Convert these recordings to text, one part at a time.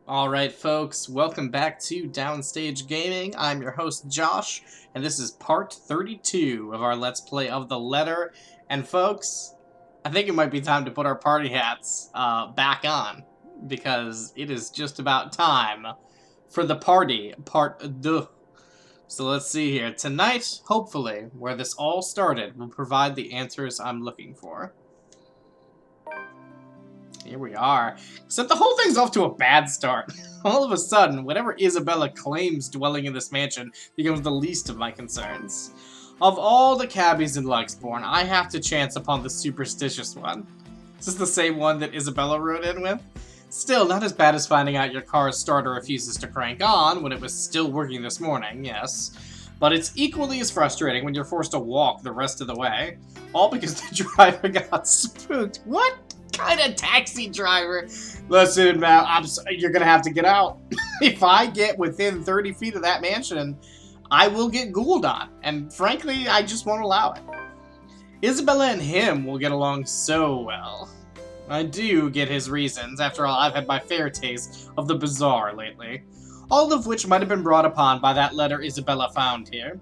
Alright folks, welcome back to Downstage Gaming. I'm your host Josh, and this is part 32 of our Let's Play of The Letter. And folks, I think it might be time to put our party hats back on, because it is just about time for the party, part 2. So let's see here. Tonight, hopefully, where this all started, will provide the answers I'm looking for. Here we are. Except the whole thing's off to a bad start. All of a sudden, whatever Isabella claims dwelling in this mansion becomes the least of my concerns. Of all the cabbies in Luxborn, I have to chance upon the superstitious one. Is this the same one that Isabella rode in with? Still, not as bad as finding out your car's starter refuses to crank on when it was still working this morning, yes. But it's equally as frustrating when you're forced to walk the rest of the way. All because the driver got spooked. What kind of taxi driver? Listen, man, you're gonna have to get out. If I get within 30 feet of that mansion, I will get ghouled on. And frankly, I just won't allow it. Isabella and him will get along so well. I do get his reasons. After all, I've had my fair taste of the bizarre lately. All of which might have been brought upon by that letter Isabella found here.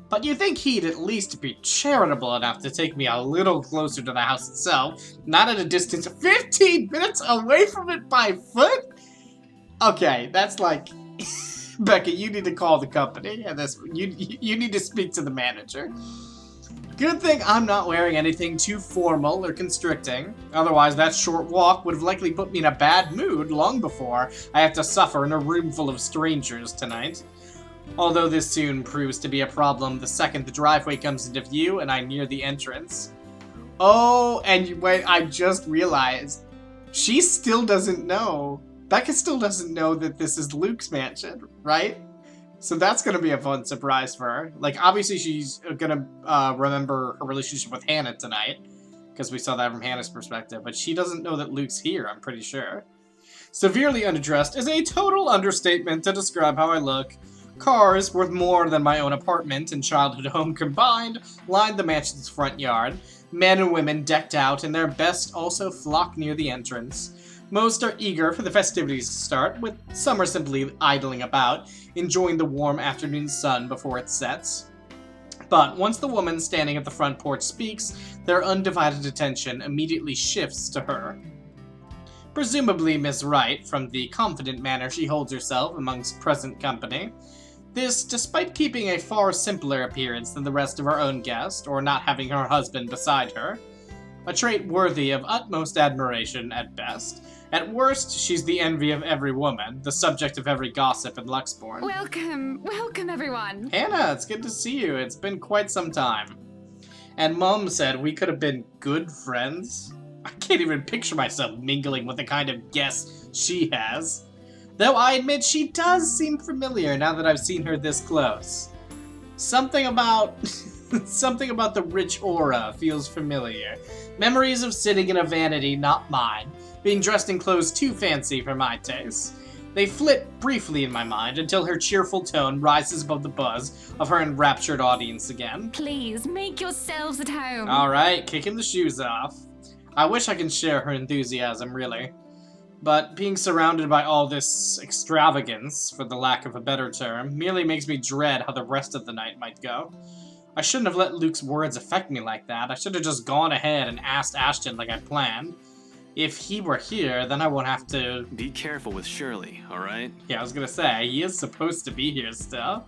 But you think he'd at least be charitable enough to take me a little closer to the house itself, not at a distance of 15 minutes away from it by foot? Okay, that's like... Becca, you need to call the company, and you need to speak to the manager. Good thing I'm not wearing anything too formal or constricting. Otherwise, that short walk would have likely put me in a bad mood long before I have to suffer in a room full of strangers tonight. Although this soon proves to be a problem the second the driveway comes into view and I near the entrance. Oh, and wait, I just realized. She still doesn't know. Becca still doesn't know that this is Luke's mansion, right? So that's going to be a fun surprise for her. Like, obviously she's going to remember her relationship with Hannah tonight, because we saw that from Hannah's perspective, but she doesn't know that Luke's here, I'm pretty sure. Severely underdressed is a total understatement to describe how I look. Cars, worth more than my own apartment and childhood home combined, lined the mansion's front yard. Men and women decked out in their best also flock near the entrance. Most are eager for the festivities to start, with some are simply idling about, enjoying the warm afternoon sun before it sets. But once the woman standing at the front porch speaks, their undivided attention immediately shifts to her. Presumably Miss Wright, from the confident manner she holds herself amongst present company. This, despite keeping a far simpler appearance than the rest of her own guest, or not having her husband beside her. A trait worthy of utmost admiration at best. At worst, she's the envy of every woman, the subject of every gossip in Luxborn. Welcome everyone. Hannah, it's good to see you. It's been quite some time. And Mom said we could have been good friends. I can't even picture myself mingling with the kind of guests she has. Though I admit she does seem familiar now that I've seen her this close. Something about the rich aura feels familiar. Memories of sitting in a vanity not mine, being dressed in clothes too fancy for my taste. They flit briefly in my mind until her cheerful tone rises above the buzz of her enraptured audience again. Please, make yourselves at home. Alright, kicking the shoes off. I wish I could share her enthusiasm, really. But being surrounded by all this extravagance, for the lack of a better term, merely makes me dread how the rest of the night might go. I shouldn't have let Luke's words affect me like that. I should have just gone ahead and asked Ashton like I planned. If he were here, then I won't have to... Be careful with Shirley, alright? Yeah, I was gonna say, he is supposed to be here still.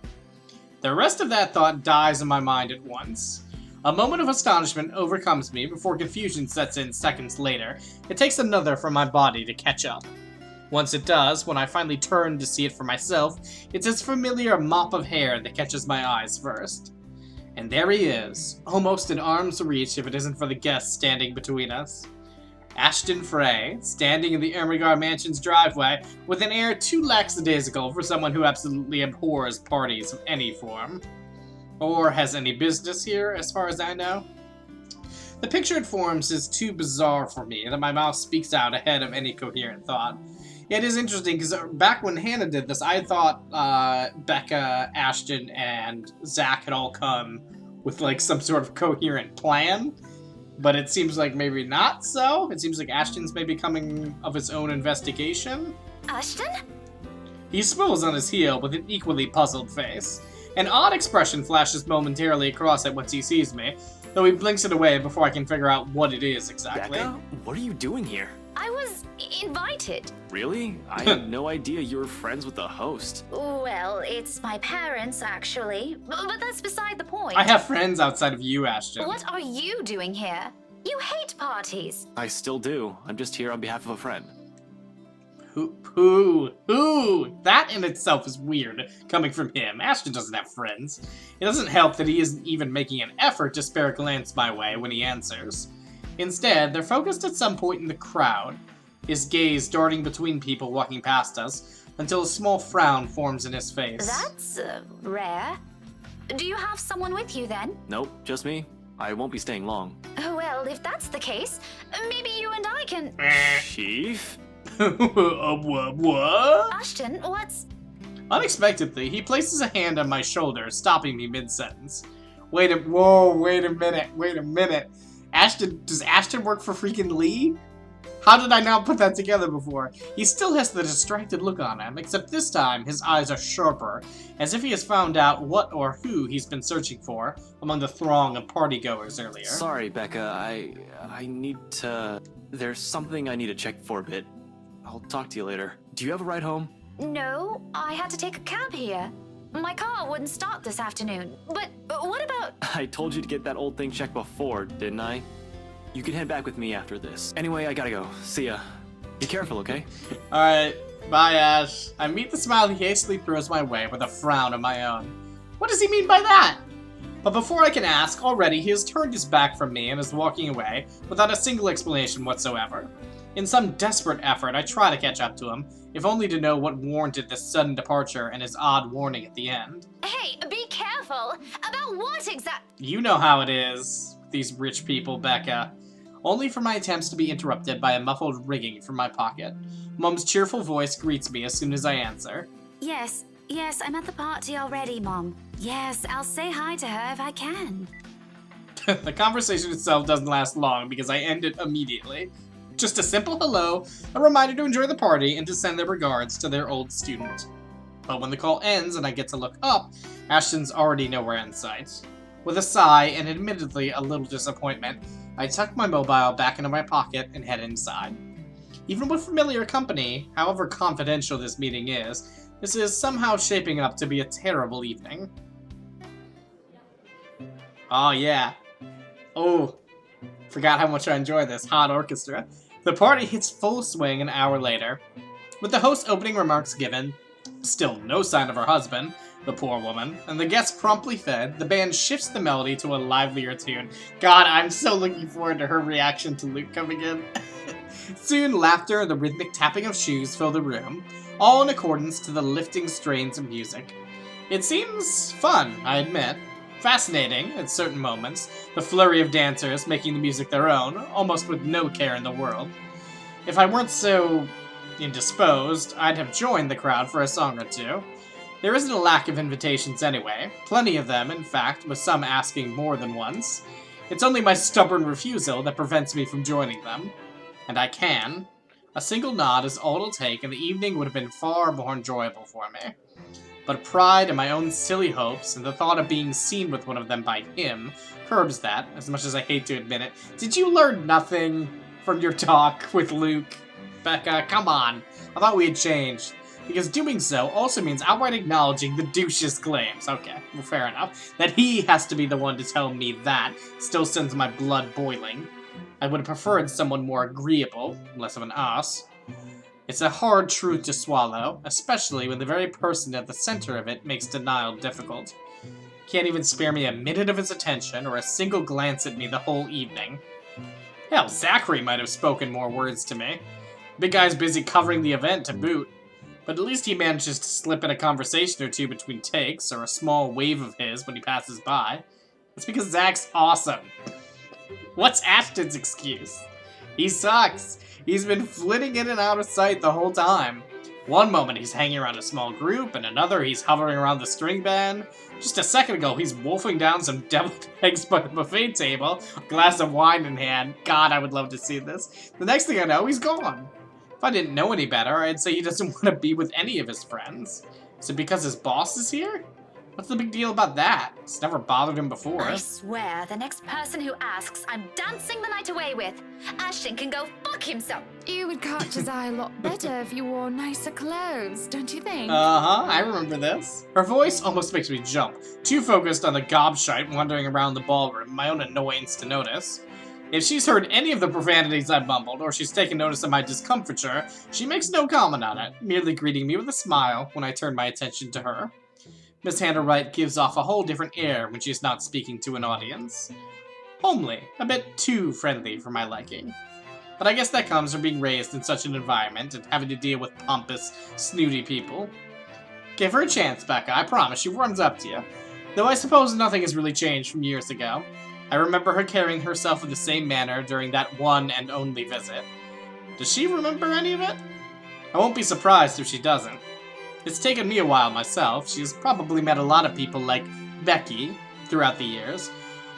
The rest of that thought dies in my mind at once. A moment of astonishment overcomes me before confusion sets in seconds later. It takes another for my body to catch up. Once it does, when I finally turn to see it for myself, it's his familiar mop of hair that catches my eyes first. And there he is, almost in arm's reach if it isn't for the guest standing between us. Ashton Frey, standing in the Ermengarde Mansion's driveway with an air too lackadaisical for someone who absolutely abhors parties of any form. Or has any business here, as far as I know. The picture it forms is too bizarre for me that my mouth speaks out ahead of any coherent thought. It is interesting, because back when Hannah did this, I thought Becca, Ashton, and Zach had all come with, like, some sort of coherent plan. But it seems like maybe not so. It seems like Ashton's maybe coming of his own investigation. Ashton? He swivels on his heel with an equally puzzled face. An odd expression flashes momentarily across it once he sees me, though he blinks it away before I can figure out what it is exactly. Becca, what are you doing here? I was invited. Really? I had no idea you were friends with the host. Well, it's my parents, actually. But that's beside the point. I have friends outside of you, Ashton. What are you doing here? You hate parties. I still do. I'm just here on behalf of a friend. Who? That in itself is weird, coming from him. Ashton doesn't have friends. It doesn't help that he isn't even making an effort to spare a glance my way when he answers. Instead, they're focused at some point in the crowd, his gaze darting between people walking past us, until a small frown forms in his face. That's rare. Do you have someone with you then? Nope, just me. I won't be staying long. Well, if that's the case, maybe you and I can... Chief? What? Ashton, what's... Unexpectedly, he places a hand on my shoulder, stopping me mid-sentence. Wait a minute. Does Ashton work for freaking Lee? How did I not put that together before? He still has the distracted look on him, except this time his eyes are sharper, as if he has found out what or who he's been searching for among the throng of partygoers earlier. Sorry, Becca. I need to... There's something I need to check for a bit. I'll talk to you later. Do you have a ride home? No, I had to take a cab here. My car wouldn't start this afternoon. But what about... I told you to get that old thing checked before, didn't I? You can head back with me after this. Anyway, I gotta go. See ya. Be careful, okay? Alright, bye Ash. I meet the smile he hastily throws my way with a frown of my own. What does he mean by that? But before I can ask, already he has turned his back from me and is walking away without a single explanation whatsoever. In some desperate effort, I try to catch up to him, if only to know what warranted this sudden departure and his odd warning at the end. Hey, be careful! About what You know how it is with these rich people, Becca. Only for my attempts to be interrupted by a muffled ringing from my pocket. Mom's cheerful voice greets me as soon as I answer. Yes, I'm at the party already, Mom. Yes, I'll say hi to her if I can. The conversation itself doesn't last long because I end it immediately. Just a simple hello, a reminder to enjoy the party, and to send their regards to their old student. But when the call ends and I get to look up, Ashton's already nowhere in sight. With a sigh and admittedly a little disappointment, I tuck my mobile back into my pocket and head inside. Even with familiar company, however confidential this meeting is, this is somehow shaping up to be a terrible evening. Oh yeah. Oh, forgot how much I enjoy this hot orchestra. The party hits full swing an hour later. With the host opening remarks given, still no sign of her husband, the poor woman, and the guests promptly fed, the band shifts the melody to a livelier tune. God, I'm so looking forward to her reaction to Luke coming in. Soon, laughter and the rhythmic tapping of shoes fill the room, all in accordance to the lifting strains of music. It seems fun, I admit. Fascinating at certain moments, the flurry of dancers making the music their own, almost with no care in the world. If I weren't so indisposed, I'd have joined the crowd for a song or two. There isn't a lack of invitations anyway, plenty of them, in fact, with some asking more than once. It's only my stubborn refusal that prevents me from joining them. And I can. A single nod is all it'll take, and the evening would have been far more enjoyable for me. But pride and my own silly hopes, and the thought of being seen with one of them by him, curbs that, as much as I hate to admit it. Did you learn nothing from your talk with Luke? Becca, come on. I thought we had changed. Because doing so also means outright acknowledging the douche's claims. Okay, well, fair enough. That he has to be the one to tell me that still sends my blood boiling. I would have preferred someone more agreeable, less of an ass. It's a hard truth to swallow, especially when the very person at the center of it makes denial difficult. Can't even spare me a minute of his attention or a single glance at me the whole evening. Hell, Zachary might have spoken more words to me. Big guy's busy covering the event to boot. But at least he manages to slip in a conversation or two between takes, or a small wave of his when he passes by. It's because Zach's awesome. What's Ashton's excuse? He sucks. He's been flitting in and out of sight the whole time. One moment he's hanging around a small group, and another he's hovering around the string band. Just a second ago he's wolfing down some deviled eggs by the buffet table, a glass of wine in hand. God, I would love to see this. The next thing I know, he's gone. If If I didn't know any better, I'd say he doesn't want to be with any of his friends. Is it because his boss is here? What's the big deal about that? It's never bothered him before. I swear, the next person who asks, I'm dancing the night away with. Ashton can go fuck himself. You would catch his eye a lot better if you wore nicer clothes, don't you think? Uh-huh, I remember this. Her voice almost makes me jump. Too focused on the gobshite wandering around the ballroom, my own annoyance to notice. If she's heard any of the profanities I mumbled, or she's taken notice of my discomfiture, she makes no comment on it, merely greeting me with a smile when I turn my attention to her. Miss Hannah Wright gives off a whole different air when she's not speaking to an audience. Homely, a bit too friendly for my liking. But I guess that comes from being raised in such an environment and having to deal with pompous, snooty people. Give her a chance, Becca, I promise she warms up to you. Though I suppose nothing has really changed from years ago. I remember her carrying herself in the same manner during that one and only visit. Does she remember any of it? I won't be surprised if she doesn't. It's taken me a while myself. She's probably met a lot of people like Becky throughout the years.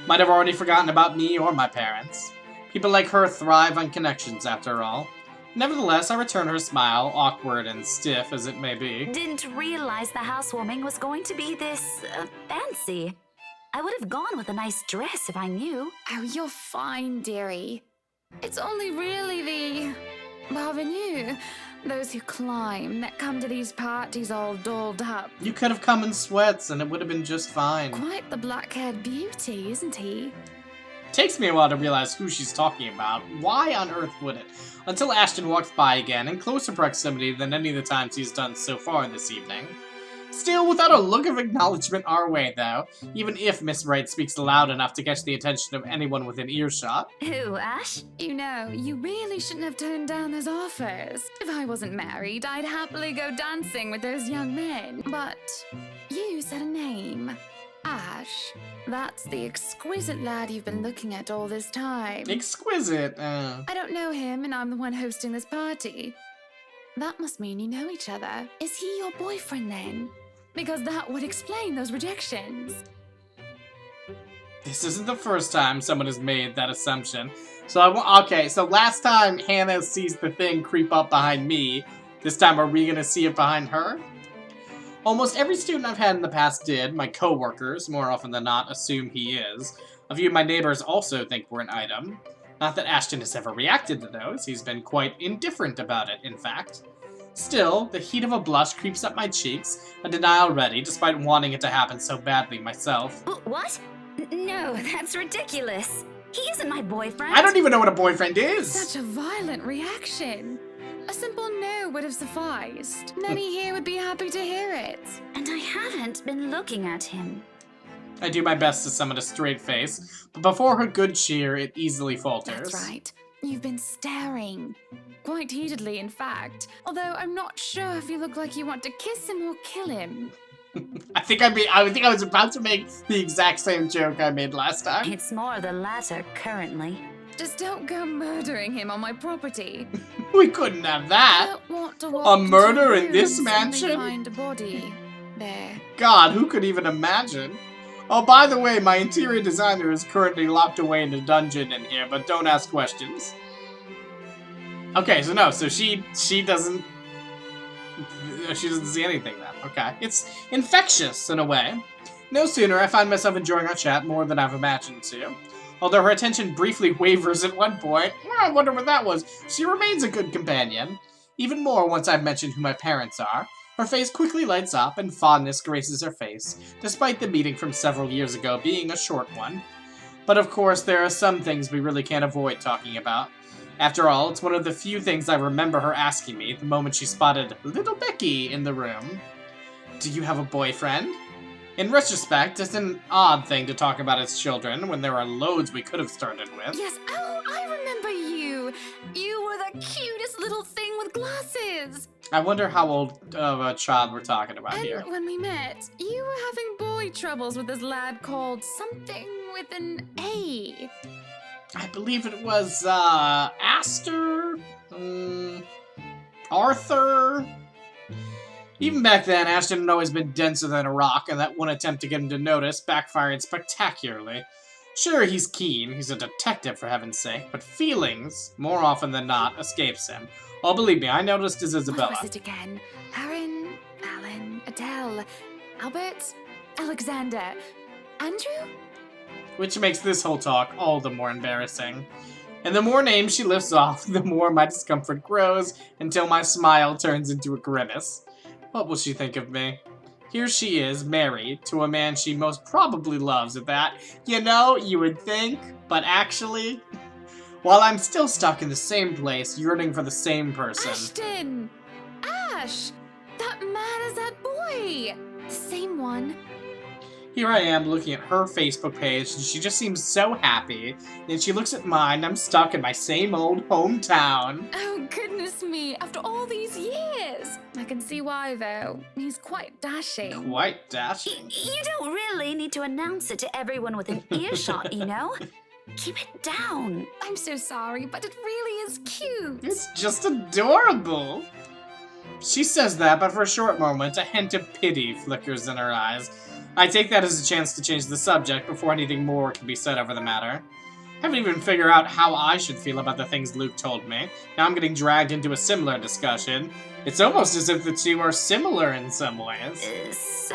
Might have already forgotten about me or my parents. People like her thrive on connections, after all. Nevertheless, I return her smile, awkward and stiff as it may be. Didn't realize the housewarming was going to be this fancy. I would have gone with a nice dress if I knew. Oh, you're fine, dearie. It's only really the parvenu, those who climb, that come to these parties all dolled up. You could have come in sweats and it would have been just fine. Quite the black-haired beauty, isn't he? Takes me a while to realize who she's talking about. Why on earth would it? Until Ashton walks by again, in closer proximity than any of the times he's done so far this evening. Still without a look of acknowledgement our way, though, even if Miss Wright speaks loud enough to catch the attention of anyone within earshot. Who, Ash? You know, you really shouldn't have turned down those offers. If I wasn't married, I'd happily go dancing with those young men. But you said a name. Ash. That's the exquisite lad you've been looking at all this time. Exquisite, I don't know him, and I'm the one hosting this party. That must mean you know each other. Is he your boyfriend, then? Because that would explain those rejections. This isn't the first time someone has made that assumption. Okay, so last time Hannah sees the thing creep up behind me, this time are we gonna see it behind her? Almost every student I've had in the past did. My co-workers, more often than not, assume he is. A few of my neighbors also think we're an item. Not that Ashton has ever reacted to those. He's been quite indifferent about it, in fact. Still, the heat of a blush creeps up my cheeks, a denial ready, despite wanting it to happen so badly myself. What? No, that's ridiculous. He isn't my boyfriend. I don't even know what a boyfriend is! Such a violent reaction. A simple no would have sufficed. Many here would be happy to hear it. And I haven't been looking at him. I do my best to summon a straight face, but before her good cheer, it easily falters. That's right. You've been staring. Quite heatedly, in fact. Although I'm not sure if you look like you want to kiss him or kill him. I think I was about to make the exact same joke I made last time. It's more the latter currently. Just don't go murdering him on my property. We couldn't have I that. don't want to walk A murder into in this rooms and they mansion? find a body there. God, who could even imagine? Oh, by the way, my interior designer is currently locked away in a dungeon in here, but don't ask questions. Okay, so no, so she doesn't see anything then. Okay, it's infectious in a way. No sooner I find myself enjoying our chat more than I've imagined to. Although her attention briefly wavers at one point, I wonder what that was, she remains a good companion. Even more once I've mentioned who my parents are. Her face quickly lights up and fondness graces her face, despite the meeting from several years ago being a short one. But of course, there are some things we really can't avoid talking about. After all, it's one of the few things I remember her asking me the moment she spotted little Becky in the room. Do you have a boyfriend? In retrospect, it's an odd thing to talk about as children when there are loads we could have started with. Yes, oh, I remember you. You were the cutest little thing with glasses. I wonder how old of a child we're talking about here. And when we met, you were having boy troubles with this lad called something with an A. I believe it was, Aster? Arthur? Even back then, Ashton had always been denser than a rock, and that one attempt to get him to notice backfired spectacularly. Sure, he's keen, he's a detective for heaven's sake, but feelings, more often than not, escapes him. Oh, believe me, I noticed as What Isabella. was it again? Aaron, Alan, Adele, Albert, Alexander, Andrew? Which makes this whole talk all the more embarrassing. And the more names she lifts off, the more my discomfort grows, until my smile turns into a grimace. What will she think of me? Here she is, married to a man she most probably loves at that. You know, you would think, but actually, while I'm still stuck in the same place, yearning for the same person. Ashton! Ash! That man is that boy! The same one. Here I am looking at her Facebook page, and she just seems so happy. Then she looks at mine, and I'm stuck in my same old hometown. Oh, goodness me, after all these years! I can see why, though. He's quite dashing. Quite dashing. You don't really need to announce it to everyone within earshot, you know? Keep it down. I'm so sorry, but it really is cute. It's just adorable. She says that, but for a short moment, a hint of pity flickers in her eyes. I take that as a chance to change the subject before anything more can be said over the matter. I haven't even figured out how I should feel about the things Luke told me. Now I'm getting dragged into a similar discussion. It's almost as if the two are similar in some ways. This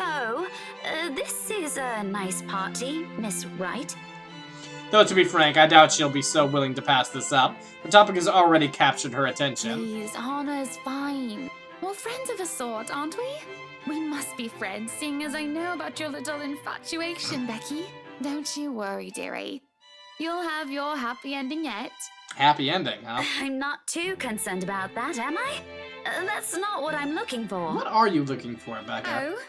is a nice party, Miss Wright. Though, to be frank, I doubt she'll be so willing to pass this up. The topic has already captured her attention. Please, Anna's fine. We're friends of a sort, aren't we? We must be friends, seeing as I know about your little infatuation, Becky. Don't you worry, dearie. You'll have your happy ending yet. Happy ending, huh? I'm not too concerned about that, am I? That's not what I'm looking for. What are you looking for, Becca? Oh?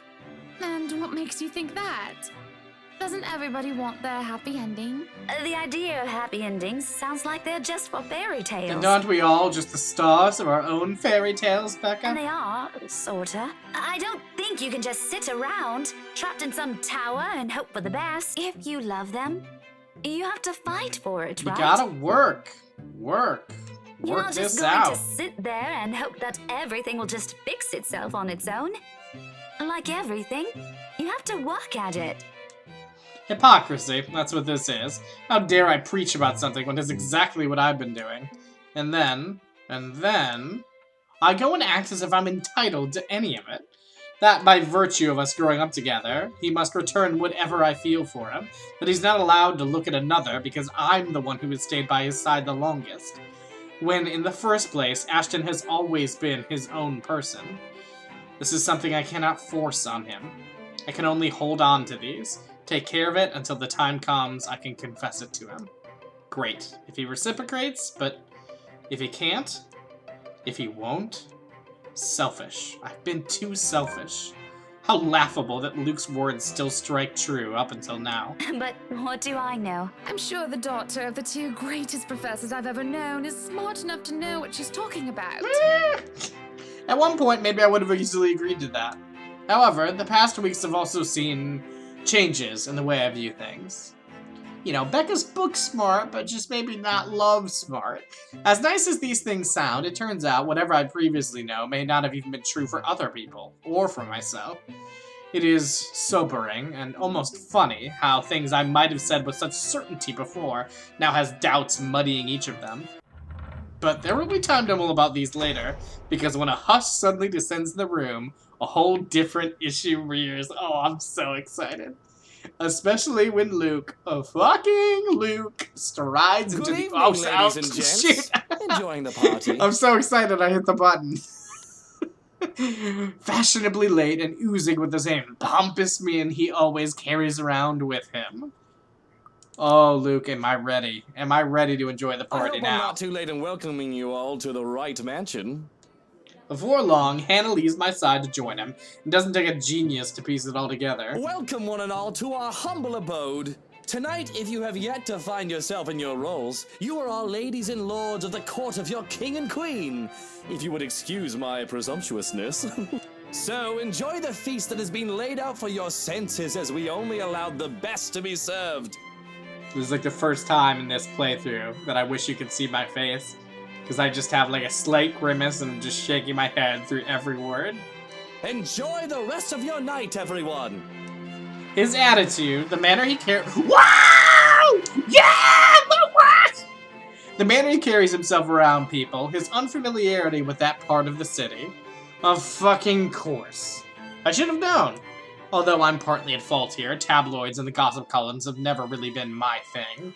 And what makes you think that? Doesn't everybody want their happy ending? The idea of happy endings sounds like they're just for fairy tales. And aren't we all just the stars of our own fairy tales, Becca? And they are, sorta. I don't think you can just sit around, trapped in some tower and hope for the best. If you love them, you have to fight for it, You right? gotta work. Work You're not just this going out. to sit there and hope that everything will just fix itself on its own. Like everything, you have to work at it. Hypocrisy, that's what this is. How dare I preach about something when it's exactly what I've been doing. And then, I go and act as if I'm entitled to any of it. That by virtue of us growing up together, he must return whatever I feel for him, that he's not allowed to look at another because I'm the one who has stayed by his side the longest. When, in the first place, Ashton has always been his own person. This is something I cannot force on him. I can only hold on to these. Take care of it until the time comes I can confess it to him. Great, if he reciprocates, but if he can't, if he won't, selfish. I've been too selfish. How laughable that Luke's words still strike true up until now. But what do I know? I'm sure the daughter of the two greatest professors I've ever known is smart enough to know what she's talking about. At one point, maybe I would have easily agreed to that. However, the past weeks have also seen changes in the way I view things. You know, Becca's book smart, but just maybe not love smart. As nice as these things sound, it turns out whatever I previously know may not have even been true for other people, or for myself. It is sobering and almost funny how things I might have said with such certainty before now has doubts muddying each of them. But there will be time to mull about these later, because when a hush suddenly descends in the room, a whole different issue rears. Oh, I'm so excited. Especially when Luke, fucking Luke, strides into Good the... evening, Oh, ladies and gents. Shoot. Enjoying the party. I'm so excited I hit the button. Fashionably late and oozing with the same pompous mien he always carries around with him. Oh, Luke, am I ready? Am I ready to enjoy the I party hope now? I'm not too late in welcoming you all to the right mansion. Before long, Hannah leaves my side to join him. It doesn't take a genius to piece it all together. Welcome one and all to our humble abode. Tonight, if you have yet to find yourself in your roles, you are all ladies and lords of the court of your king and queen, if you would excuse my presumptuousness. So, enjoy the feast that has been laid out for your senses as we only allowed the best to be served. This is like the first time in this playthrough that I wish you could see my face. Because I just have like a slight grimace and I'm just shaking my head through every word. Enjoy the rest of your night, everyone. His attitude, the manner he cared. Wow! Yeah! What? The manner he carries himself around people, his unfamiliarity with that part of the city. Of fucking course. I should have known. Although I'm partly at fault here, tabloids and the gossip columns have never really been my thing.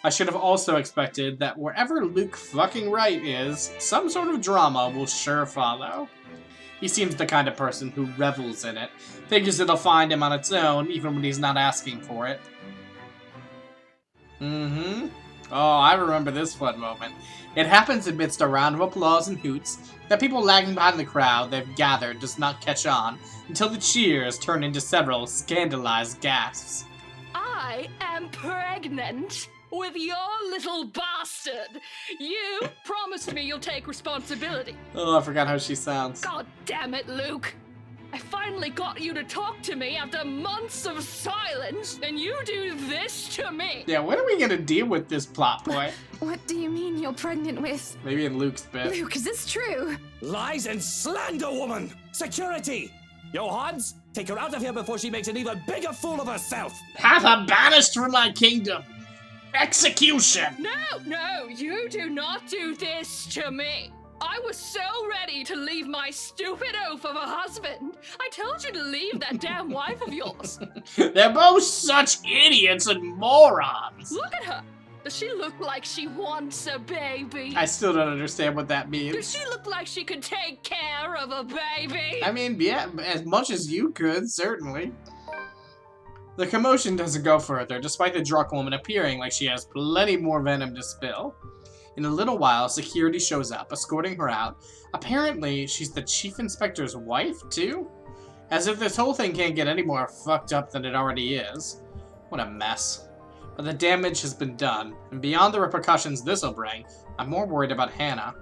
I should have also expected that wherever Luke fucking Wright is, some sort of drama will sure follow. He seems the kind of person who revels in it, figures it'll find him on its own, even when he's not asking for it. Oh, I remember this fun moment. It happens amidst a round of applause and hoots. The people lagging behind the crowd they've gathered does not catch on, until the cheers turn into several scandalized gasps. I am pregnant with your little bastard. You promised me you'll take responsibility. Oh, I forgot how she sounds. God damn it, Luke. I finally got you to talk to me after months of silence, and you do this to me. Yeah, when are we gonna deal with this plot point? What do you mean you're pregnant with? Maybe in Luke's bit. Luke, is this true? Lies and slander, woman! Security! Johannes, take her out of here before she makes an even bigger fool of herself! Have her banished from my kingdom! Execution! No, you do not do this to me. I was so ready to leave my stupid oaf of a husband. I told you to leave that damn wife of yours. They're both such idiots and morons! Look at her. Does she look like she wants a baby? I still don't understand what that Does means. she look like she could take care of a baby? I mean, yeah, as much as you could, certainly. The commotion doesn't go further, despite the drunk woman appearing like she has plenty more venom to spill. In a little while, security shows up, escorting her out. Apparently, she's the chief inspector's wife, too? As if this whole thing can't get any more fucked up than it already is. What a mess. But the damage has been done, and beyond the repercussions this'll bring, I'm more worried about Hannah.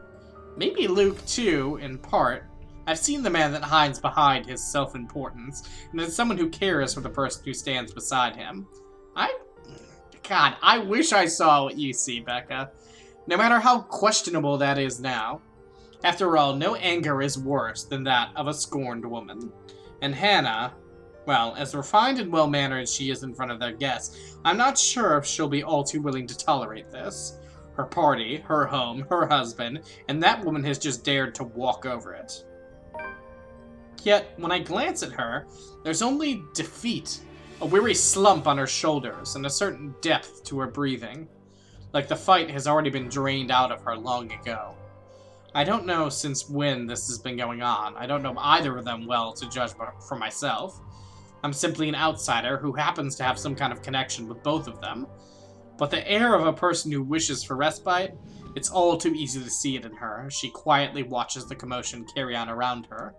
Maybe Luke, too, in part. I've seen the man that hides behind his self-importance, and as someone who cares for the person who stands beside him. God, I wish I saw what you see, Becca. No matter how questionable that is now. After all, no anger is worse than that of a scorned woman. And Hannah, well, as refined and well-mannered as she is in front of their guests, I'm not sure if she'll be all too willing to tolerate this. Her party, her home, her husband, and that woman has just dared to walk over it. Yet, when I glance at her, there's only defeat, a weary slump on her shoulders, and a certain depth to her breathing. Like the fight has already been drained out of her long ago. I don't know since when this has been going on. I don't know either of them well to judge for myself. I'm simply an outsider who happens to have some kind of connection with both of them. But the air of a person who wishes for respite, it's all too easy to see it in her. She quietly watches the commotion carry on around her.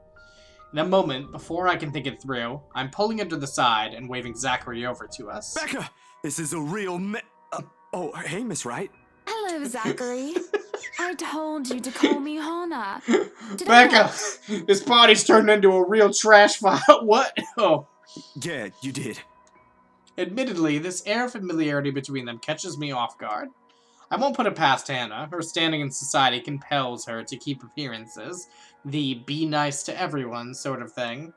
In a moment, before I can think it through, I'm pulling her to the side and waving Zachary over to us. Becca, this is a real oh, hey, Miss Wright. Hello, Zachary. I told you to call me Hannah. Did Becca, this party's turned into a real trash fire. What? Oh. Yeah, you did. Admittedly, this air of familiarity between them catches me off guard. I won't put it past Hannah. Her standing in society compels her to keep appearances. The be nice to everyone sort of thing.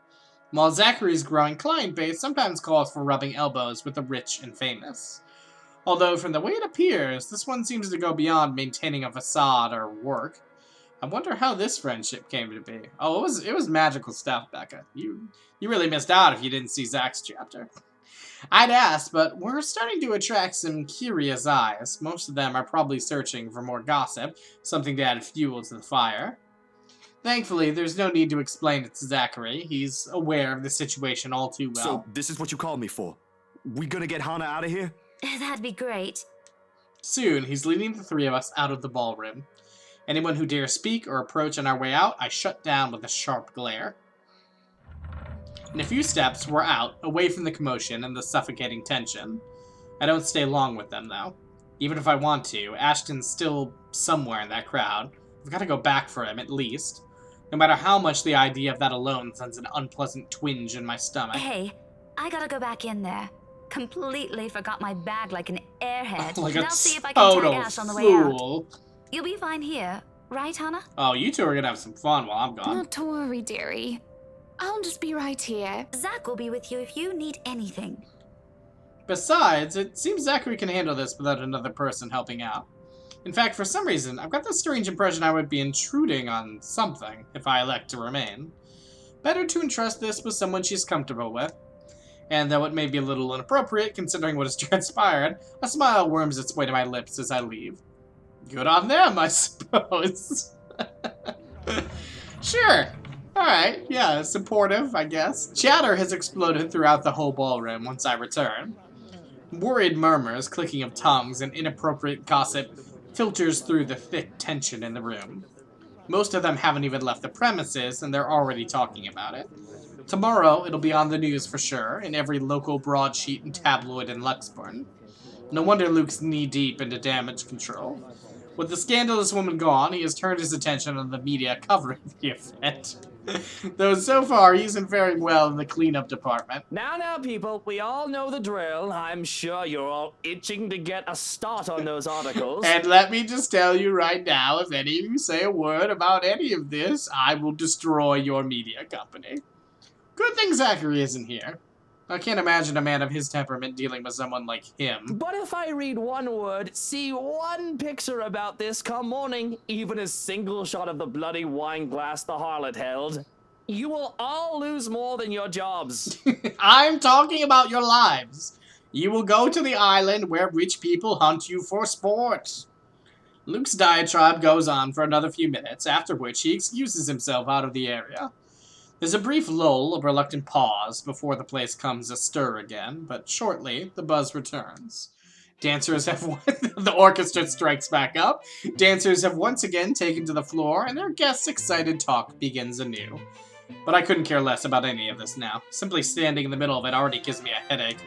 While Zachary's growing client base sometimes calls for rubbing elbows with the rich and famous. Although, from the way it appears, this one seems to go beyond maintaining a facade or work. I wonder how this friendship came to be. Oh, it was magical stuff, Becca. You really missed out if you didn't see Zach's chapter. I'd ask, but we're starting to attract some curious eyes. Most of them are probably searching for more gossip, something to add fuel to the fire. Thankfully, there's no need to explain it to Zachary. He's aware of the situation all too well. So, this is what you called me for? We gonna get Hannah out of here? That'd be great. Soon, he's leading the three of us out of the ballroom. Anyone who dares speak or approach on our way out, I shut down with a sharp glare. In a few steps, we're out, away from the commotion and the suffocating tension. I don't stay long with them, though. Even if I want to, Ashton's still somewhere in that crowd. I've got to go back for him, at least. No matter how much the idea of that alone sends an unpleasant twinge in my stomach. Hey, I gotta go back in there. Completely forgot my bag like an airhead. Like and a I'll see if I can total tag Ash on the way out. fool. You'll be fine here, right, Hannah? Oh, you two are gonna have some fun while I'm gone. Not to worry, dearie. I'll just be right here. Zach will be with you if you need anything. Besides, it seems Zachary can handle this without another person helping out. In fact, for some reason, I've got this strange impression I would be intruding on something if I elect to remain. Better to entrust this with someone she's comfortable with. And though it may be a little inappropriate considering what has transpired, a smile worms its way to my lips as I leave. Good on them, I suppose. Sure. Alright, yeah, supportive, I guess. Chatter has exploded throughout the whole ballroom once I return. Worried murmurs, clicking of tongues, and inappropriate gossip filters through the thick tension in the room. Most of them haven't even left the premises, and they're already talking about it. Tomorrow, it'll be on the news for sure, in every local broadsheet and tabloid in Luxburn. No wonder Luke's knee-deep into damage control. With the scandalous woman gone, he has turned his attention on the media covering the event. Though so far, he isn't faring well in the cleanup department. Now, people, we all know the drill. I'm sure you're all itching to get a start on those articles. And let me just tell you right now, if any of you say a word about any of this, I will destroy your media company. Good thing Zachary isn't here. I can't imagine a man of his temperament dealing with someone like him. But if I read one word, see one picture about this come morning, even a single shot of the bloody wine glass the harlot held, you will all lose more than your jobs. I'm talking about your lives. You will go to the island where rich people hunt you for sport. Luke's diatribe goes on for another few minutes, after which he excuses himself out of the area. There's a brief lull, a reluctant pause, before the place comes astir again, but shortly, the buzz returns. Dancers have the orchestra strikes back up, dancers have once again taken to the floor, and their guests' excited talk begins anew. But I couldn't care less about any of this now. Simply standing in the middle of it already gives me a headache.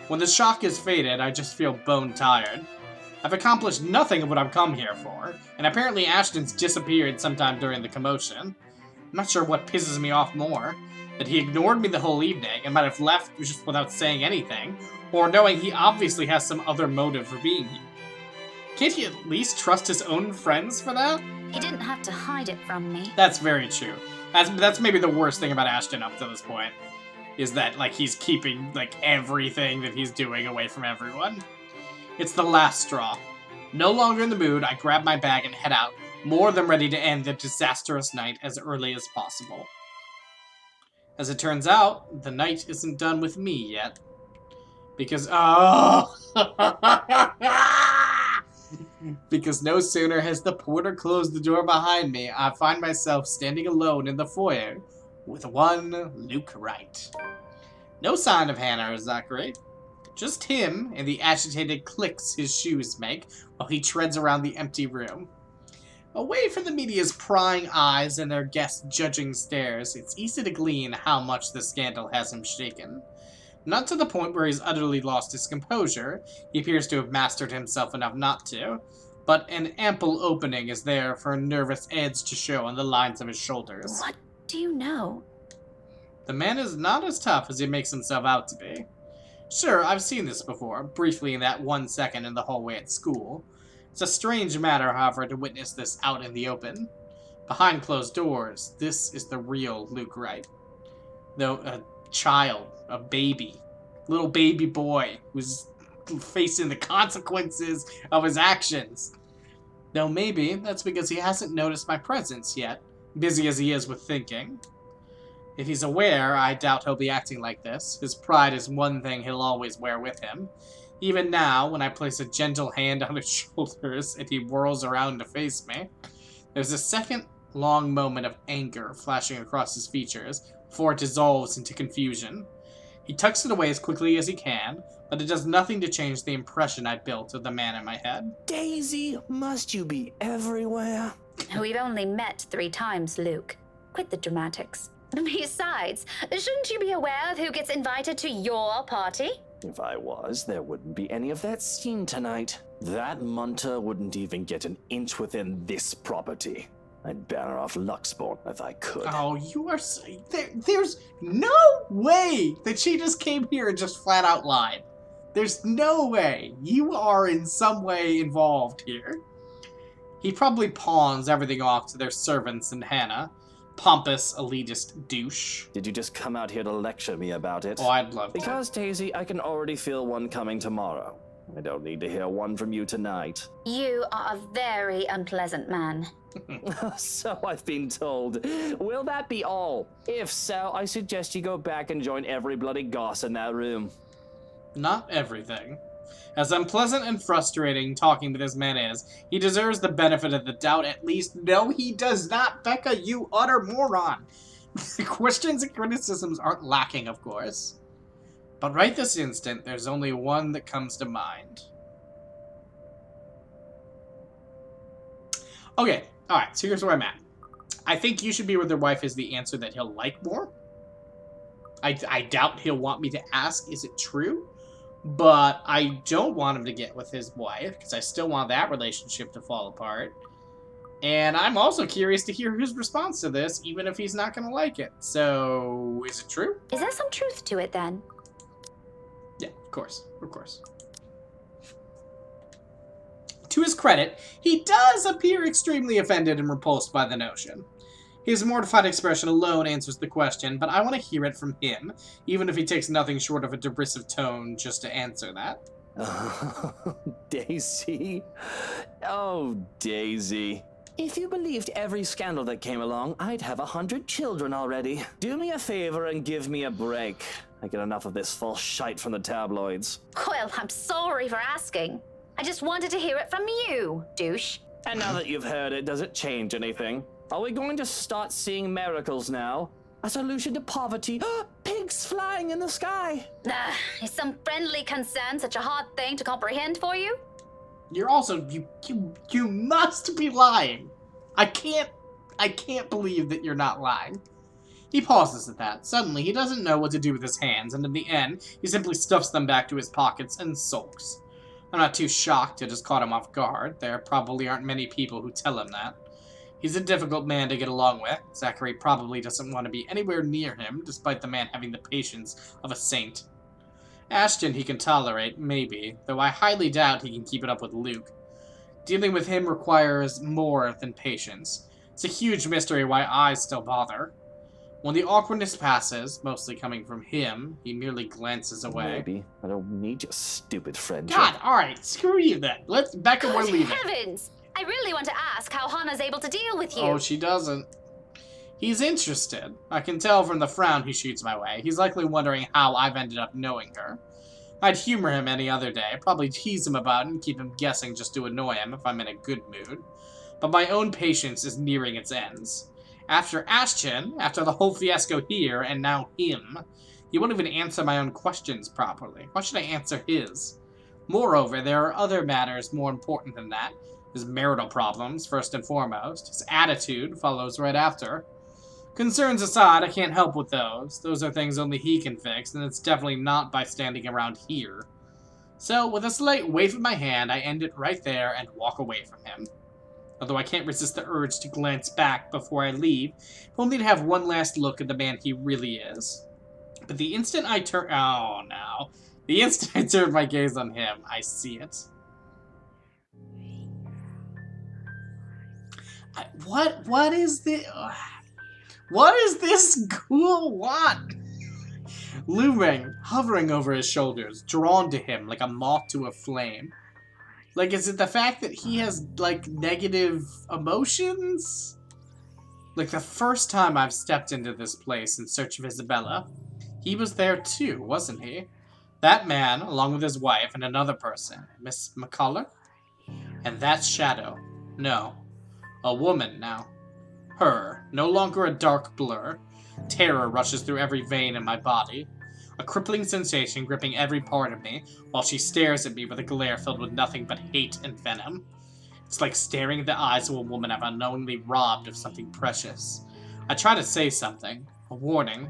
When the shock is faded, I just feel bone-tired. I've accomplished nothing of what I've come here for, and apparently Ashton's disappeared sometime during the commotion. I'm not sure what pisses me off more, that he ignored me the whole evening and might have left just without saying anything, or knowing he obviously has some other motive for being here. Can't he at least trust his own friends for that? He didn't have to hide it from me. That's very true. That's maybe the worst thing about Ashton up to this point, is that, like, he's keeping, like, everything that he's doing away from everyone. It's the last straw. No longer in the mood, I grab my bag and head out, more than ready to end the disastrous night as early as possible. As it turns out, the night isn't done with me yet. Because, because no sooner has the porter closed the door behind me, I find myself standing alone in the foyer with one Luke Wright. No sign of Hannah or Zachary. Just him and the agitated clicks his shoes make while he treads around the empty room. Away from the media's prying eyes and their guests' judging stares, it's easy to glean how much the scandal has him shaken. Not to the point where he's utterly lost his composure, he appears to have mastered himself enough not to, but an ample opening is there for a nervous edge to show on the lines of his shoulders. What do you know? The man is not as tough as he makes himself out to be. Sure, I've seen this before, briefly in that 1 second in the hallway at school. It's a strange matter, however, to witness this out in the open. Behind closed doors, this is the real Luke Wright. Though a child, a baby, little baby boy who's facing the consequences of his actions. Though maybe that's because he hasn't noticed my presence yet, busy as he is with thinking. If he's aware, I doubt he'll be acting like this. His pride is one thing he'll always wear with him. Even now, when I place a gentle hand on his shoulders and he whirls around to face me, there's a second-long moment of anger flashing across his features before it dissolves into confusion. He tucks it away as quickly as he can, but it does nothing to change the impression I built of the man in my head. Daisy, must you be everywhere? We've only met 3 times, Luke. Quit the dramatics. Besides, shouldn't you be aware of who gets invited to your party? If I was, there wouldn't be any of that scene tonight. That Munter wouldn't even get an inch within this property. I'd ban her off Luxborn if I could. Oh, you are so... There's no way that she just came here and just flat out lied. There's no way. You are in some way involved here. He probably pawns everything off to their servants and Hannah. Pompous, elitist douche. Did you just come out here to lecture me about it? Oh, I'd love to. Because, Daisy, I can already feel one coming tomorrow. I don't need to hear one from you tonight. You are a very unpleasant man. So I've been told. Will that be all? If so, I suggest you go back and join every bloody goss in that room. Not everything. As unpleasant and frustrating talking to this man is, he deserves the benefit of the doubt at least. No, he does not, Becca, you utter moron. Questions and criticisms aren't lacking, of course. But right this instant, there's only one that comes to mind. Okay, alright, so here's where I'm at. I think you should be with your wife is the answer that he'll like more. I doubt he'll want me to ask, is it true? But I don't want him to get with his wife, because I still want that relationship to fall apart. And I'm also curious to hear his response to this, even if he's not going to like it. So, is it true? Is there some truth to it then? Yeah, of course. Of course. To his credit, he does appear extremely offended and repulsed by the notion. His mortified expression alone answers the question, but I want to hear it from him, even if he takes nothing short of a derisive tone just to answer that. Daisy? Oh, Daisy. If you believed every scandal that came along, I'd have 100 children already. Do me a favor and give me a break. I get enough of this false shite from the tabloids. Well, I'm sorry for asking. I just wanted to hear it from you, douche. And now that you've heard it, does it change anything? Are we going to start seeing miracles now? A solution to poverty? Pigs flying in the sky? Is some friendly concern such a hard thing to comprehend for you? You're also, you must be lying. I can't believe that you're not lying. He pauses at that. Suddenly, he doesn't know what to do with his hands, and in the end, he simply stuffs them back to his pockets and sulks. I'm not too shocked it has caught him off guard. There probably aren't many people who tell him that. He's a difficult man to get along with. Zachary probably doesn't want to be anywhere near him, despite the man having the patience of a saint. Ashton he can tolerate, maybe, though I highly doubt he can keep it up with Luke. Dealing with him requires more than patience. It's a huge mystery why I still bother. When the awkwardness passes, mostly coming from him, he merely glances away. Maybe. I don't need your stupid friendship. God, alright, screw you then. Let's back and we're Good leaving. heavens! I really want to ask how Hannah's able to deal with you. Oh, she doesn't. He's interested. I can tell from the frown he shoots my way. He's likely wondering how I've ended up knowing her. I'd humor him any other day, probably tease him about it and keep him guessing just to annoy him if I'm in a good mood. But my own patience is nearing its ends. After Ashton, after the whole fiasco here, and now him, he won't even answer my own questions properly. Why should I answer his? Moreover, there are other matters more important than that. His marital problems, first and foremost. His attitude follows right after. Concerns aside, I can't help with those. Those are things only he can fix, and it's definitely not by standing around here. So, with a slight wave of my hand, I end it right there and walk away from him. Although I can't resist the urge to glance back before I leave, only to have one last look at the man he really is. But the instant I turn... Oh, no. The instant I turn my gaze on him, I see it. What is this? What is this ghoul want? Looming, hovering over his shoulders, drawn to him like a moth to a flame. Like, is it the fact that he has, like, negative emotions? Like, the first time I've stepped into this place in search of Isabella, he was there too, wasn't he? That man, along with his wife and another person, Miss McCullough? And that shadow. No. A woman now. Her, no longer a dark blur. Terror rushes through every vein in my body. A crippling sensation gripping every part of me, while she stares at me with a glare filled with nothing but hate and venom. It's like staring at the eyes of a woman I've unknowingly robbed of something precious. I try to say something, a warning,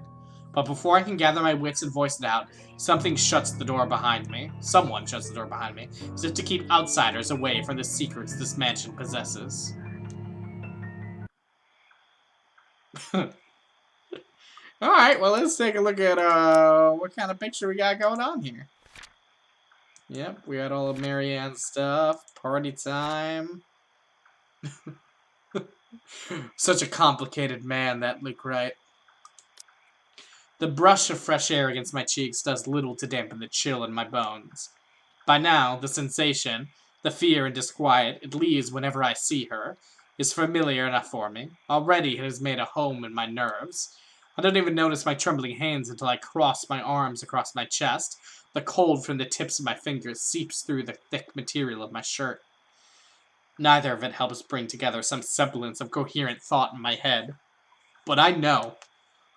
but before I can gather my wits and voice it out, something shuts the door behind me. Someone shuts the door behind me, as if to keep outsiders away from the secrets this mansion possesses. Alright, well, let's take a look at what kind of picture we got going on here. Yep, we got all of Marianne's stuff. Party time. Such a complicated man, that Luke Wright. The brush of fresh air against my cheeks does little to dampen the chill in my bones. By now, the sensation, the fear and disquiet it leaves whenever I see her, is familiar enough for me. Already it has made a home in my nerves. I don't even notice my trembling hands until I cross my arms across my chest. The cold from the tips of my fingers seeps through the thick material of my shirt. Neither of it helps bring together some semblance of coherent thought in my head. But I know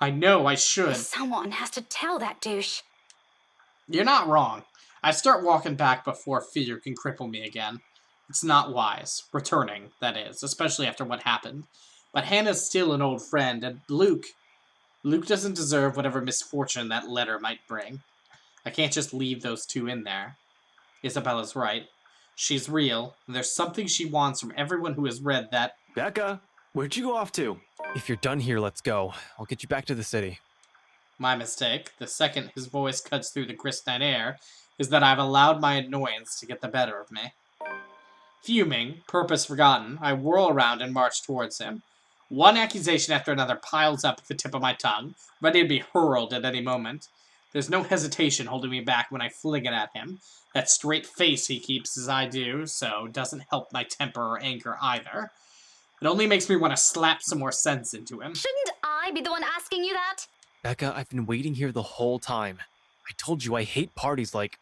I should. Someone has to tell that douche. You're not wrong. I start walking back before fear can cripple me again. It's not wise. Returning, that is, especially after what happened. But Hannah's still an old friend, and Luke doesn't deserve whatever misfortune that letter might bring. I can't just leave those two in there. Isabella's right. She's real, and there's something she wants from everyone who has read that. Becca, where'd you go off to? If you're done here, let's go. I'll get you back to the city. My mistake, the second his voice cuts through the crisp night air, is that I've allowed my annoyance to get the better of me. Fuming, purpose forgotten, I whirl around and march towards him. One accusation after another piles up at the tip of my tongue, ready to be hurled at any moment. There's no hesitation holding me back when I fling it at him. That straight face he keeps as I do, so doesn't help my temper or anger either. It only makes me want to slap some more sense into him. Shouldn't I be the one asking you that? Becca, I've been waiting here the whole time. I told you I hate parties like...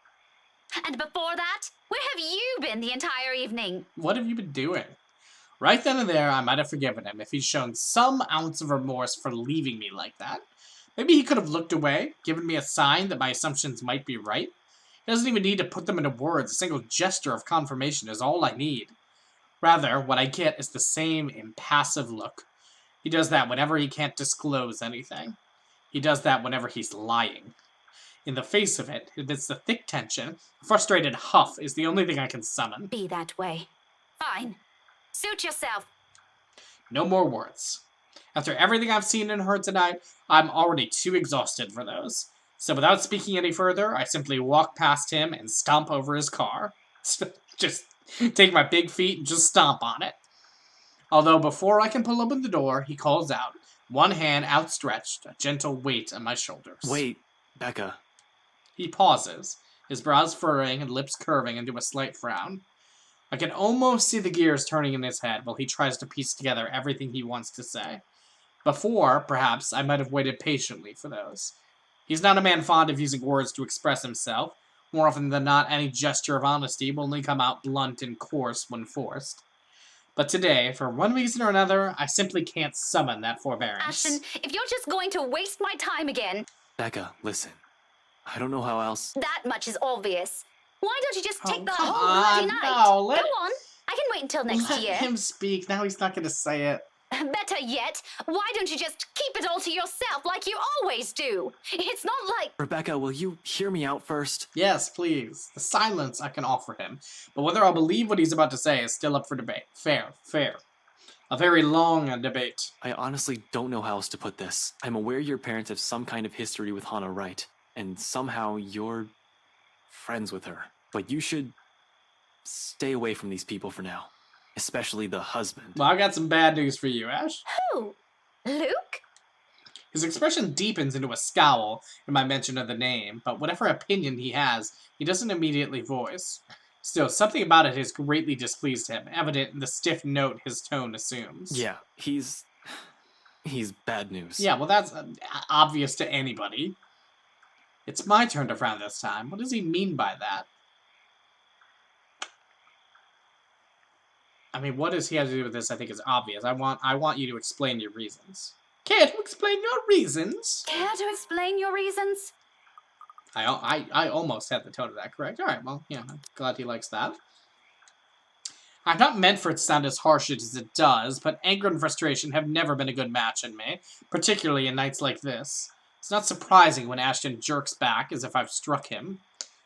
And before that, where have you been the entire evening? What have you been doing? Right then and there, I might have forgiven him if he'd shown some ounce of remorse for leaving me like that. Maybe he could have looked away, given me a sign that my assumptions might be right. He doesn't even need to put them into words. A single gesture of confirmation is all I need. Rather, what I get is the same impassive look. He does that whenever he can't disclose anything. He does that whenever he's lying. In the face of it, amidst the thick tension, a frustrated huff is the only thing I can summon. Be that way. Fine. Suit yourself. No more words. After everything I've seen and heard tonight, I'm already too exhausted for those. So without speaking any further, I simply walk past him and stomp over his car. Just take my big feet and just stomp on it. Although before I can pull open the door, he calls out, one hand outstretched, a gentle weight on my shoulders. Wait, Becca. He pauses, his brows furrowing and lips curving into a slight frown. I can almost see the gears turning in his head while he tries to piece together everything he wants to say. Before, perhaps, I might have waited patiently for those. He's not a man fond of using words to express himself. More often than not, any gesture of honesty will only come out blunt and coarse when forced. But today, for one reason or another, I simply can't summon that forbearance. Ashton, if you're just going to waste my time again... Becca, listen. I don't know how else... That much is obvious. Why don't you just take the come whole on, bloody night? no, Go on. I can wait until next Let year. him speak. Now he's not going to say it. Better yet, why don't you just keep it all to yourself like you always do? It's not like... Rebecca, will you hear me out first? Yes, please. The silence I can offer him. But whether I'll believe what he's about to say is still up for debate. Fair. A very long debate. I honestly don't know how else to put this. I'm aware your parents have some kind of history with Hannah Wright, and somehow you're friends with her. But you should stay away from these people for now. Especially the husband. Well, I've got some bad news for you, Ash. Who? Luke? His expression deepens into a scowl in my mention of the name, but whatever opinion he has, he doesn't immediately voice. Still, something about it has greatly displeased him, evident in the stiff note his tone assumes. Yeah, he's bad news. Yeah, well, that's obvious to anybody. It's my turn to frown this time. What does he mean by that? I mean, what does he have to do with this? I think is obvious. I want you to explain your reasons. Care to explain your reasons? Care to explain your reasons? I almost had the tone of that correct. All right, well, yeah, I'm glad he likes that. I'm not meant for it to sound as harsh as it does, but anger and frustration have never been a good match in me, particularly in nights like this. It's not surprising when Ashton jerks back as if I've struck him.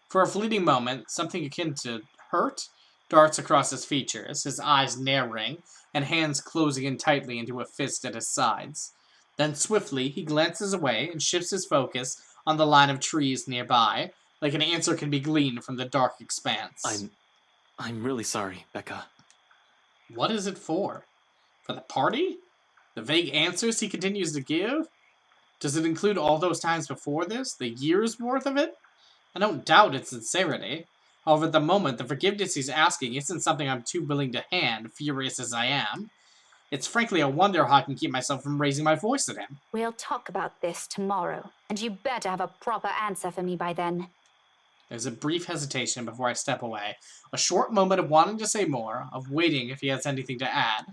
For a fleeting moment, something akin to hurt darts across his features, his eyes narrowing, and hands closing in tightly into a fist at his sides. Then swiftly, he glances away and shifts his focus on the line of trees nearby, like an answer can be gleaned from the dark expanse. I'm really sorry, Becca. What is it for? For the party? The vague answers he continues to give? Does it include all those times before this? The years' worth of it? I don't doubt its sincerity. However, at the moment, the forgiveness he's asking isn't something I'm too willing to hand, furious as I am. It's frankly a wonder how I can keep myself from raising my voice at him. We'll talk about this tomorrow, and you better have a proper answer for me by then. There's a brief hesitation before I step away. A short moment of wanting to say more, of waiting if he has anything to add.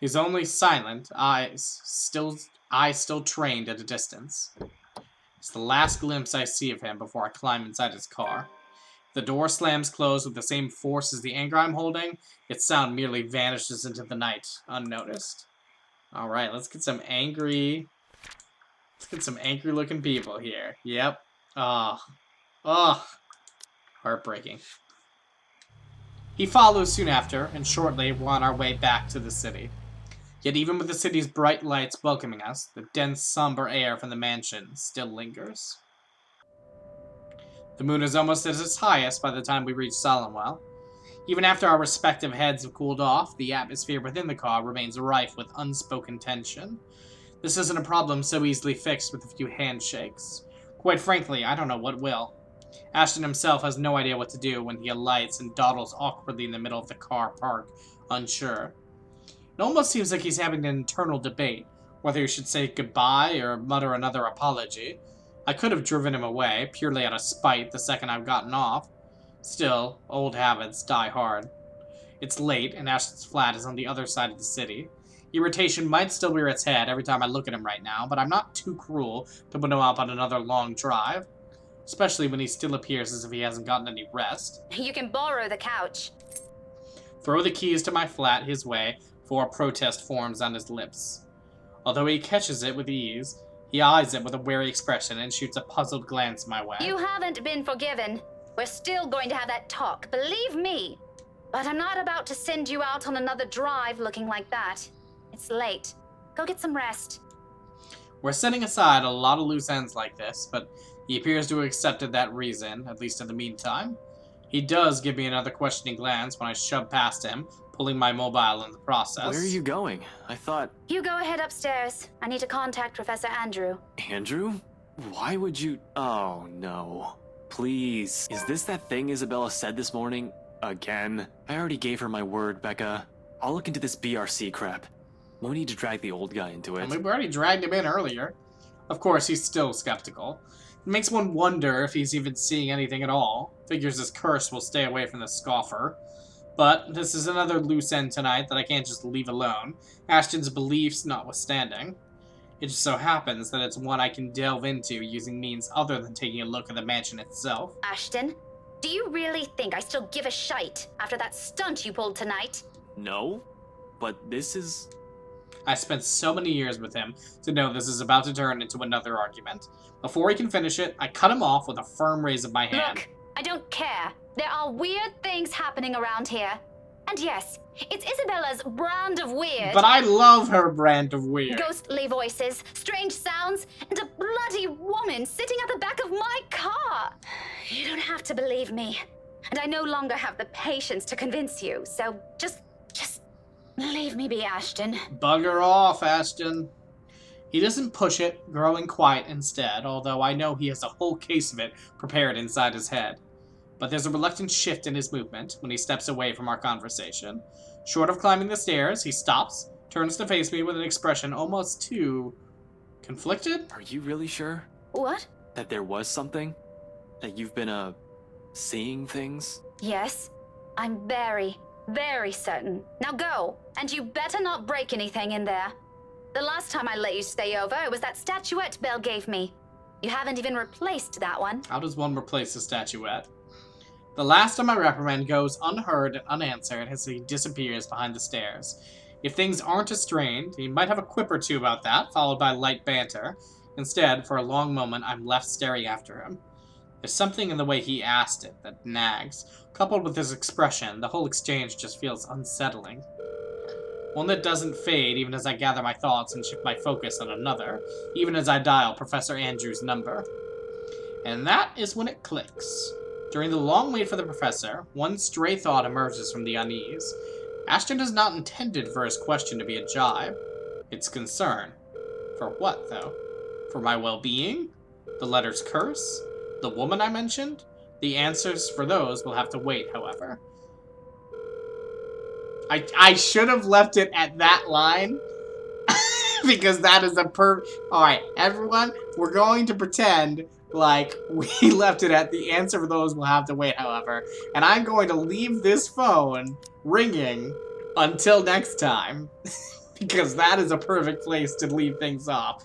He's only silent, eyes still trained at a distance. It's the last glimpse I see of him before I climb inside his car. If the door slams closed with the same force as the anger I'm holding, its sound merely vanishes into the night, unnoticed. Alright, let's get some angry looking people here. Yep. Heartbreaking. He follows soon after, and shortly we're on our way back to the city. Yet even with the city's bright lights welcoming us, the dense, somber air from the mansion still lingers. The moon is almost at its highest by the time we reach Solemnwell. Even after our respective heads have cooled off, the atmosphere within the car remains rife with unspoken tension. This isn't a problem so easily fixed with a few handshakes. Quite frankly, I don't know what will. Ashton himself has no idea what to do when he alights and dawdles awkwardly in the middle of the car park, unsure. It almost seems like he's having an internal debate, whether he should say goodbye or mutter another apology. I could have driven him away, purely out of spite, the second I've gotten off. Still, old habits die hard. It's late, and Ashton's flat is on the other side of the city. Irritation might still rear its head every time I look at him right now, but I'm not too cruel to put him up on another long drive. Especially when he still appears as if he hasn't gotten any rest. You can borrow the couch. Throw the keys to my flat his way before protest forms on his lips. Although he catches it with ease, he eyes it with a wary expression and shoots a puzzled glance my way. You haven't been forgiven. We're still going to have that talk, believe me. But I'm not about to send you out on another drive looking like that. It's late. Go get some rest. We're setting aside a lot of loose ends like this, but he appears to have accepted that reason, at least in the meantime. He does give me another questioning glance when I shove past him, pulling my mobile in the process. Where are you going? I thought... You go ahead upstairs. I need to contact Professor Andrew. Andrew? Why would you... Oh, no. Please. Is this that thing Isabella said this morning? Again? I already gave her my word, Becca. I'll look into this BRC crap. No need to drag the old guy into it. And we've already dragged him in earlier. Of course, he's still skeptical. It makes one wonder if he's even seeing anything at all. Figures his curse will stay away from the scoffer. But this is another loose end tonight that I can't just leave alone, Ashton's beliefs notwithstanding. It just so happens that it's one I can delve into using means other than taking a look at the mansion itself. Ashton, do you really think I still give a shite after that stunt you pulled tonight? No, but this is... I spent so many years with him to know this is about to turn into another argument. Before he can finish it, I cut him off with a firm raise of my hand. Look, I don't care. There are weird things happening around here. And yes, it's Isabella's brand of weird. But I love her brand of weird. Ghostly voices, strange sounds, and a bloody woman sitting at the back of my car. You don't have to believe me. And I no longer have the patience to convince you, so just leave me be, Ashton. Bugger off, Ashton. He doesn't push it, growing quiet instead, although I know he has a whole case of it prepared inside his head. But there's a reluctant shift in his movement when he steps away from our conversation. Short of climbing the stairs, he stops, turns to face me with an expression almost too... conflicted? Are you really sure? What? That there was something? That you've been, seeing things? Yes, I'm very, very certain. Now go, and you better not break anything in there. The last time I let you stay over, it was that statuette Belle gave me. You haven't even replaced that one. How does one replace a statuette? The last of my reprimand goes unheard and unanswered as he disappears behind the stairs. If things aren't as strained, he might have a quip or two about that, followed by light banter. Instead, for a long moment, I'm left staring after him. There's something in the way he asked it that nags. Coupled with his expression, the whole exchange just feels unsettling. One that doesn't fade even as I gather my thoughts and shift my focus on another, even as I dial Professor Andrew's number. And that is when it clicks. During the long wait for the professor, one stray thought emerges from the unease. Ashton is not intended for his question to be a jibe. It's concern. For what, though? For my well-being? The letter's curse? The woman I mentioned? The answers for those will have to wait, however. I should have left it at that line. Because that is a Alright, everyone, we're going to pretend like we left it at the answer for those will have to wait, however. And I'm going to leave this phone ringing until next time. Because that is a perfect place to leave things off.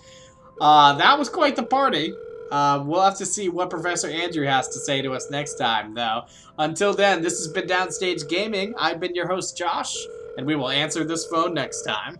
That was quite the party. We'll have to see what Professor Andrew has to say to us next time, though. Until then, this has been Downstage Gaming. I've been your host, Josh, and we will answer this phone next time.